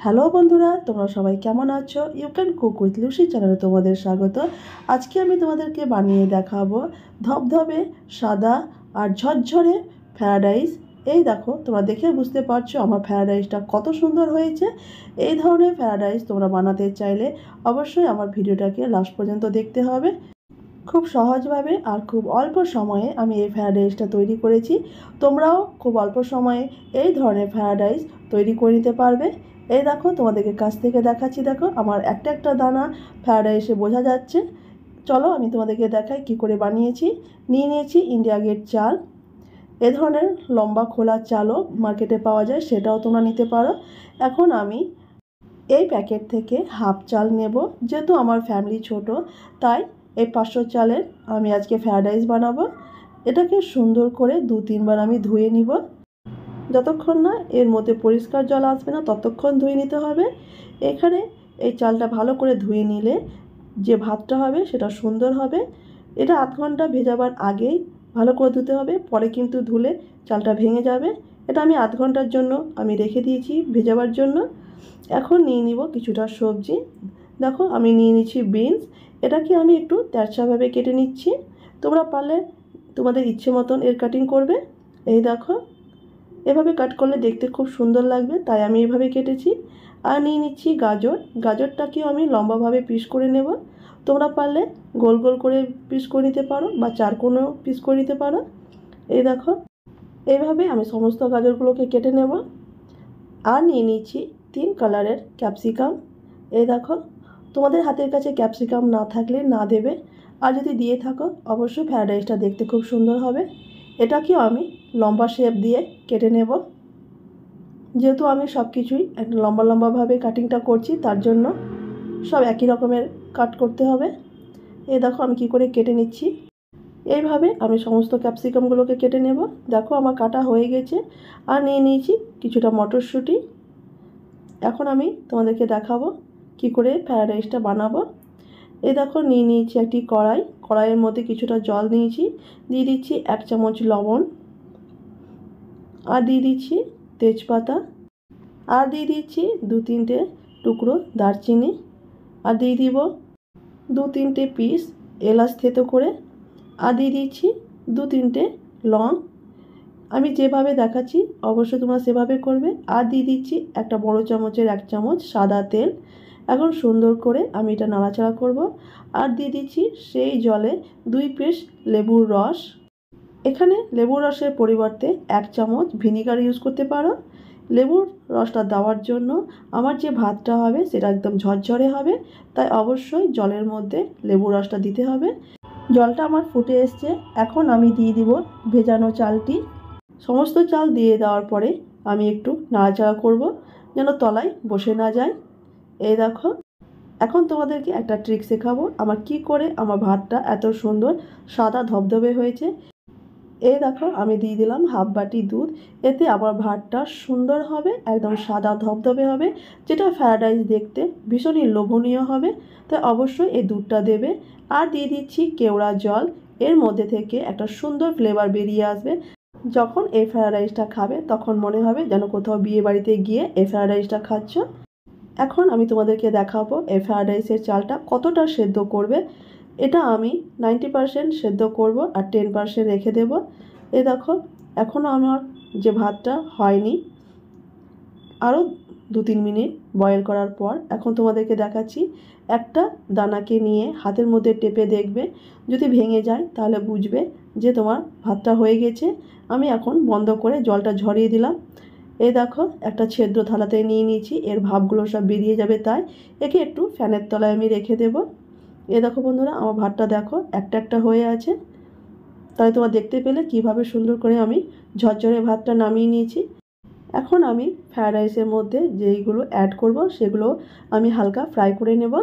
Hello বন্ধুরা, তোমরা সবাই কেমন আছো? You can cook with Lucy চ্যানেলে তোমাদের স্বাগত। আজকে আমি তোমাদেরকে বানিয়ে দেখাবো ধবধবে সাদা আর ঝরঝরে ফ্রায়েড রাইস। এই দেখো, তোমরা দেখে বুঝতে পারছো আমার ফ্রায়েড রাইসটা কত সুন্দর হয়েছে। এই ধরনের ফ্রায়েড রাইস তোমরা বানাতে চাইলে অবশ্যই আমার ভিডিওটাকে লাস্ট পর্যন্ত দেখতে হবে। খুব সহজভাবে আর খুব অল্প সময়ে আমি এই ফ্রায়েড রাইসটা তৈরি করেছি। তোমরাও খুব অল্প সময়ে এই ধরনের ফ্রায়েড রাইস তৈরি করে নিতে পারবে। এই দেখো, তোমাদেরকে কাছ থেকে দেখাচ্ছি। দেখো, আমার একটা একটা দানা ফ্রায়েড রাইসে বোঝা যাচ্ছে। চলো আমি তোমাদেরকে দেখাই কি করে বানিয়েছি। নিয়ে নিয়েছি ইন্ডিয়া গেট চাল। এ ধরনের লম্বা খোলা চালও মার্কেটে পাওয়া যায়, সেটাও তোমরা নিতে পারো। এখন আমি এই প্যাকেট থেকে হাফ চাল নেব। যেহেতু আমার ফ্যামিলি ছোট, তাই এই 500 চালের আমি আজকে ফ্রায়েড রাইস বানাবো। এটাকে সুন্দর করে 2-3 বার আমি ধুয়ে নিব। যতক্ষণ না এর মধ্যে পরিষ্কার জল আসবে না ততক্ষণ ধুয়ে নিতে হবে। এখানে এই চালটা ভালো করে ধুয়ে নিলে যে ভাতটা হবে সেটা সুন্দর হবে। এটা আধ ঘন্টা ভেজাবার আগেই ভালো করে ধুতে হবে, পরে কিন্তু ধুলে চালটা ভেঙে যাবে। এটা আমি আধ ঘন্টার জন্য আমি রেখে দিয়েছি ভেজাবার জন্য। এখন নিয়ে নিব কিছুটা সবজি। দেখো, আমি নিয়ে নিচ্ছি বিনস। এটাকে আমি একটু তেরছাভাবে কেটে নিচ্ছি। তোমরা পারলে তোমাদের ইচ্ছে মতন এর কাটিং করবে। এই দেখো, এভাবে কাট করলে দেখতে খুব সুন্দর লাগবে, তাই আমি এভাবে কেটেছি। আর নিয়ে নিচ্ছি গাজর। গাজরটাকেও আমি লম্বাভাবে পিস করে নেব। তোমরা পারলে গোল গোল করে পিস করে নিতে পারো বা চারকোনা পিস করে নিতে পারো। এই দেখো, এইভাবে আমি সমস্ত গাজরগুলোকে কেটে নেব। আর নিয়ে নিচ্ছি 3 কালারের ক্যাপসিকাম। এই দেখো, তোমাদের হাতের কাছে ক্যাপসিকাম না থাকলে না দেবে, আর যদি দিয়ে থাকো অবশ্যই ফ্রায়েড রাইসটা দেখতে খুব সুন্দর হবে। এটাকেও আমি লম্বা শেপ দিয়ে কেটে নেব। যেহেতু আমি সব কিছুই একটা লম্বা লম্বাভাবে কাটিংটা করছি, তার জন্য সব একই রকমের কাট করতে হবে। এই দেখো আমি কি করে কেটে নিচ্ছি। এইভাবে আমি সমস্ত ক্যাপসিকামগুলোকে কেটে নেব। দেখো আমার কাটা হয়ে গেছে। আর নিয়ে নিয়েছি কিছুটা মটরশুঁটি। এখন আমি তোমাদেরকে দেখাবো কি করে ফ্রায়েড রাইসটা বানাবো। এই দেখো, নিয়ে নিয়েছি একটি কড়াই। কড়াইয়ের মধ্যে কিছুটা জল নিয়েছি। দিয়ে দিচ্ছি 1 চামচ লবণ। আর দিয়ে দিচ্ছি তেজপাতা। আর দিয়ে দিচ্ছি 2-3টে টুকরো দারচিনি। আর দিয়ে দিব 2-3টে পিস এলাচ থেতো করে। আর দিয়ে দিচ্ছি 2-3টে লং। আমি যেভাবে দেখাচ্ছি অবশ্যই তোমরা সেভাবে করবে। আর দিয়ে দিচ্ছি একটা বড় চামচের 1 চামচ সাদা তেল। এখন সুন্দর করে আমি এটা নাড়াচাড়া করব। আর দিয়ে দিচ্ছি সেই জলে 2 পিস লেবুর রস। এখানে লেবুর রসের পরিবর্তে 1 চামচ ভিনিগার ইউজ করতে পারো। লেবুর রসটা দেওয়ার জন্য আমার যে ভাতটা হবে সেটা একদম ঝরঝরে হবে, তাই অবশ্যই জলের মধ্যে লেবুর রসটা দিতে হবে। জলটা আমার ফুটে এসছে। এখন আমি দিয়ে দিব ভেজানো চালটি। সমস্ত চাল দিয়ে দেওয়ার পরে আমি একটু নাড়াচাড়া করব যেন তলায় বসে না যায়। এই দেখো, এখন তোমাদেরকে একটা ট্রিক শেখাবো আমার কি করে আমার ভাতটা এত সুন্দর সাদা ধবধবে হয়েছে। এই দেখো, আমি দিয়ে দিলাম হাফ বাটি দুধ। এতে আমার ভাতটা সুন্দর হবে, একদম সাদা ধবধবে হবে, যেটা ফ্রায়েড রাইস দেখতে ভীষণই লোভনীয় হবে। তাই অবশ্যই এই দুধটা দেবে। আর দিয়ে দিচ্ছি কেওড়া জল। এর মধ্যে থেকে একটা সুন্দর ফ্লেভার বেরিয়ে আসবে। যখন এই ফ্রায়েড রাইসটা খাবে তখন মনে হবে যেন কোথাও বিয়ে বাড়িতে গিয়ে এই ফ্রায়েড রাইসটা খাচ্ছ। এখন আমি তোমাদেরকে দেখাবো এই ফ্রায়েড রাইসের চালটা কতটা সেদ্ধ করবে। এটা আমি 90% সেদ্ধ করব আর 10% রেখে দেব। এই দেখো, এখনও আমার যে ভাতটা হয়নি, আরও 2-3 মিনিট বয়েল করার পর এখন তোমাদেরকে দেখাচ্ছি। একটা দানাকে নিয়ে হাতের মধ্যে টেপে দেখবে, যদি ভেঙে যায় তাহলে বুঝবে যে তোমার ভাতটা হয়ে গেছে। আমি এখন বন্ধ করে জলটা ঝরিয়ে দিলাম। এই দেখো, একটা ছিদ্র থালাতে নিয়ে নিয়েছি, এর ভাবগুলো সব বেরিয়ে যাবে, তাই একে একটু ফ্যানের তলায় আমি রেখে দেব। এই দেখো বন্ধুরা, আমার ভাতটা দেখো একটা একটা হয়ে আছে। তাই তোমরা দেখতে পেলে কিভাবে সুন্দর করে আমি ঝরঝরে ভাতটা নামিয়ে নিয়েছি। এখন আমি ফ্রায়েড রাইসের মধ্যে যেইগুলো অ্যাড করব সেগুলো আমি হালকা ফ্রাই করে নেব।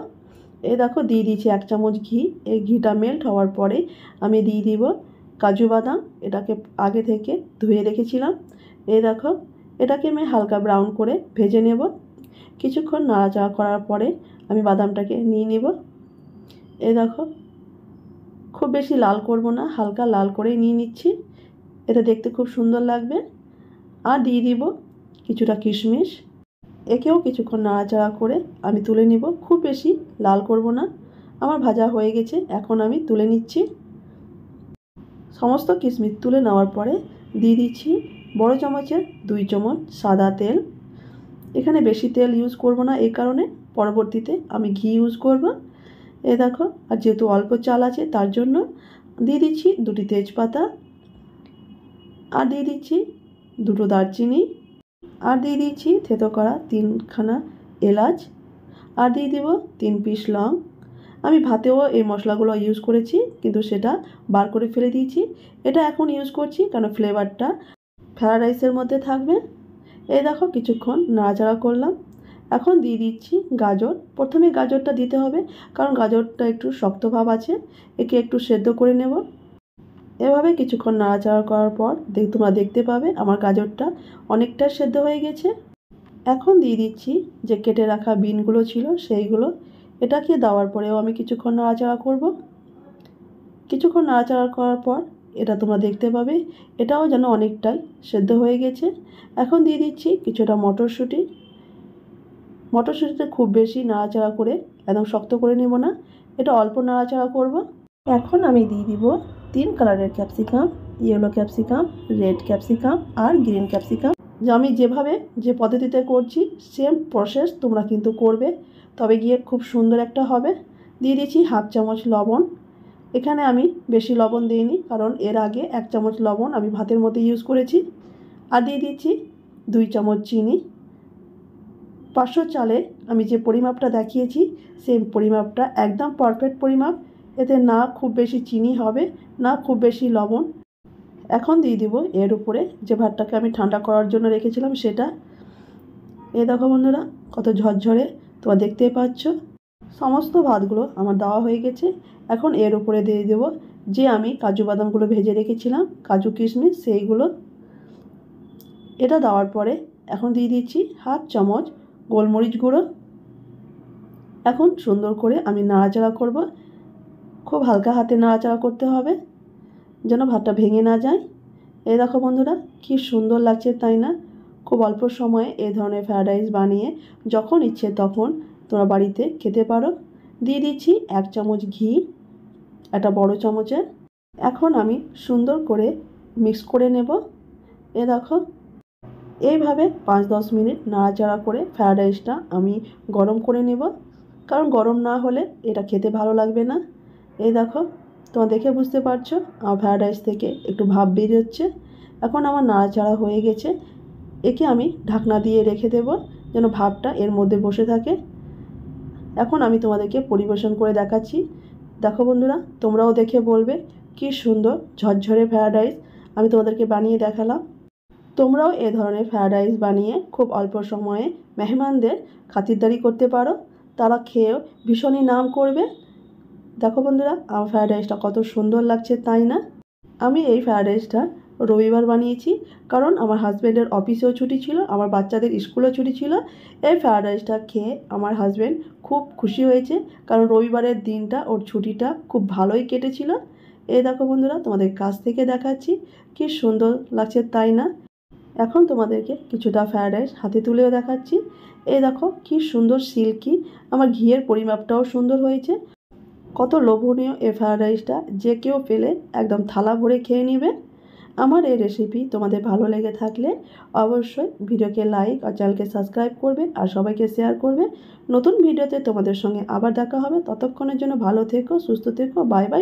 এই দেখো, দিয়ে দিয়েছি 1 চামচ ঘি। এই ঘিটা মেল্ট হওয়ার পরে আমি দিয়ে দিব কাজু বাদাম। এটাকে আগে থেকে ধুয়ে রেখেছিলাম। এই দেখো, এটাকে আমি হালকা ব্রাউন করে ভেজে নেব। কিছুক্ষণ নাড়াচাড়া করার পরে আমি বাদামটাকে নিয়ে নেব। এই দেখো, খুব বেশি লাল করব না, হালকা লাল করেই নিয়ে নিচ্ছি। এটা দেখতে খুব সুন্দর লাগবে। আর দিয়ে দিব কিছুটা কিশমিশ। একেও কিছুক্ষণ নাড়াচাড়া করে আমি তুলে নিব। খুব বেশি লাল করব না। আমার ভাজা হয়ে গেছে, এখন আমি তুলে নিচ্ছি। সমস্ত কিশমিশ তুলে নেওয়ার পরে দিয়ে দিচ্ছি বড় চামচের 2 চামচ সাদা তেল। এখানে বেশি তেল ইউজ করব না, এই কারণে পরবর্তীতে আমি ঘি ইউজ করব। এই দেখো, আর যেহেতু অল্প চাল আছে তার জন্য দিয়ে দিচ্ছি 2টি তেজপাতা, আর দিয়ে দিচ্ছি 2টো দারচিনি, আর দিয়ে দিচ্ছি থেতো করা 3খানা এলাচ, আর দিয়ে দেব 3 পিস লং। আমি ভাতেও এই মশলাগুলো ইউজ করেছি, কিন্তু সেটা বার করে ফেলে দিয়েছি। এটা এখন ইউজ করছি কারণ ফ্লেভারটা ফ্রায়েড রাইসের মধ্যে থাকবে। এই দেখো, কিছুক্ষণ নাড়াচাড়া করলাম। এখন দিয়ে দিচ্ছি গাজর। প্রথমে গাজরটা দিতে হবে কারণ গাজরটা একটু শক্ত ভাব আছে, একে একটু সেদ্ধ করে নেব। এভাবে কিছুক্ষণ নাড়াচাড়া করার পর তোমরা দেখতে পাবে আমার গাজরটা অনেকটা সেদ্ধ হয়ে গেছে। এখন দিয়ে দিচ্ছি যে কেটে রাখা বিনগুলো ছিল সেইগুলো। এটাকে দেওয়ার পরেও আমি কিছুক্ষণ নাড়াচাড়া করব। কিছুক্ষণ নাড়াচাড়া করার পর এটা তোমরা দেখতে পাবে এটাও যেন অনেকটাই সেদ্ধ হয়ে গেছে। এখন দিয়ে দিচ্ছি কিছুটা মটরশুঁটি। মটরশুঁটিটা খুব বেশি নাড়াচাড়া করে একদম শক্ত করে নেব না, এটা অল্প নাড়াচাড়া করব। এখন আমি দিয়ে দিব 3 কালারের capsicum, yellow capsicum, red capsicum আর গ্রিন ক্যাপসিকাম। যে আমি যেভাবে যে পদ্ধতিতে করছি সেম প্রসেস তোমরা কিন্তু করবে, তবে গিয়ে খুব সুন্দর একটা হবে। দিয়ে দিচ্ছি 1/2 চামচ লবণ। এখানে আমি বেশি লবণ দিইনি কারণ এর আগে 1 চামচ লবণ আমি ভাতের মধ্যে ইউজ করেছি। আর দিয়ে দিচ্ছি 2 চামচ চিনি। 500 চালে আমি যে পরিমাপটা দেখিয়েছি সেই পরিমাপটা একদম পারফেক্ট পরিমাপ। এতে না খুব বেশি চিনি হবে, না খুব বেশি লবণ। এখন দিয়ে দিব এর উপরে যে ভাতটাকে আমি ঠান্ডা করার জন্য রেখেছিলাম সেটা। এই দেখো বন্ধুরা, কত ঝরঝরে, তোমরা দেখতেই পাচ্ছ। সমস্ত ভাতগুলো আমার দেওয়া হয়ে গেছে। এখন এর উপরে দিয়ে দেব যে আমি কাজু বাদামগুলো ভেজে রেখেছিলাম, কাজু কিশমিশ, সেইগুলো। এটা দেওয়ার পরে এখন দিয়ে দিচ্ছি 1/2 চামচ গোলমরিচ গুঁড়ো। এখন সুন্দর করে আমি নাড়াচাড়া করব। খুব হালকা হাতে নাড়াচাড়া করতে হবে যেন ভাতটা ভেঙে না যায়। এই দেখো বন্ধুরা, কি সুন্দর লাগছে তাই না? খুব অল্প সময়ে এই ধরনের ফ্রায়েড রাইস বানিয়ে যখন ইচ্ছে তখন তোমরা বাড়িতে খেতে পারো। দিয়ে দিচ্ছি 1 চামচ ঘি, একটা বড় চামচের। এখন আমি সুন্দর করে মিক্স করে নেব। এ দেখো, এইভাবে 5-10 মিনিট নাড়াচাড়া করে ফ্রায়েড রাইসটা আমি গরম করে নেব, কারণ গরম না হলে এটা খেতে ভালো লাগবে না। এই দেখো, তোমরা দেখে বুঝতে পারছো আমার ফ্রায়েড রাইস থেকে একটু ভাপ বেরোচ্ছে। এখন আমার নাড়াচাড়া হয়ে গেছে। একে আমি ঢাকনা দিয়ে রেখে দেব যেন ভাপটা এর মধ্যে বসে থাকে। এখন আমি তোমাদেরকে পরিবেশন করে দেখাচ্ছি। দেখো বন্ধুরা, তোমরাও দেখে বলবে কি সুন্দর ঝরঝরে ফ্রায়েড রাইস আমি তোমাদেরকে বানিয়ে দেখালাম। তোমরাও এ ধরনের ফ্রায়েড রাইস বানিয়ে খুব অল্প সময়ে মেহমানদের খাতিরদারি করতে পারো, তারা খেয়েও ভীষণই নাম করবে। দেখো বন্ধুরা, আমার ফ্রায়েড রাইসটা কত সুন্দর লাগছে তাই না? আমি এই ফ্রায়েড রাইসটা রবিবার বানিয়েছি কারণ আমার হাজব্যান্ডের অফিসেও ছুটি ছিল, আমার বাচ্চাদের স্কুলেও ছুটি ছিল। এই ফ্রায়েড রাইসটা খেয়ে আমার হাজব্যান্ড খুব খুশি হয়েছে কারণ রবিবারের দিনটা ওর ছুটিটা খুব ভালোই কেটেছিল। এই দেখো বন্ধুরা, তোমাদের কাছ থেকে দেখাচ্ছি কি সুন্দর লাগছে তাই না? এখন তোমাদেরকে কিছুটা ফ্রায়েড রাইস হাতে তুলেও দেখাচ্ছি। এই দেখো কি সুন্দর সিল্কি, আমার ঘিয়ের পরিমাপটাও সুন্দর হয়েছে। কত লোভনীয় এই ফ্রায়েড রাইসটা, যে কেউ পেলে একদম থালা ভরে খেয়ে নেবে। আমার এই রেসিপি তোমাদের ভালো লেগে থাকলে অবশ্যই ভিডিওকে লাইক আর চ্যানেলকে সাবস্ক্রাইব করবে আর সবাইকে শেয়ার করবে। নতুন ভিডিওতে তোমাদের সঙ্গে আবার দেখা হবে। ততক্ষণের জন্য ভালো থেকো, সুস্থ থেকো, বাই বাই।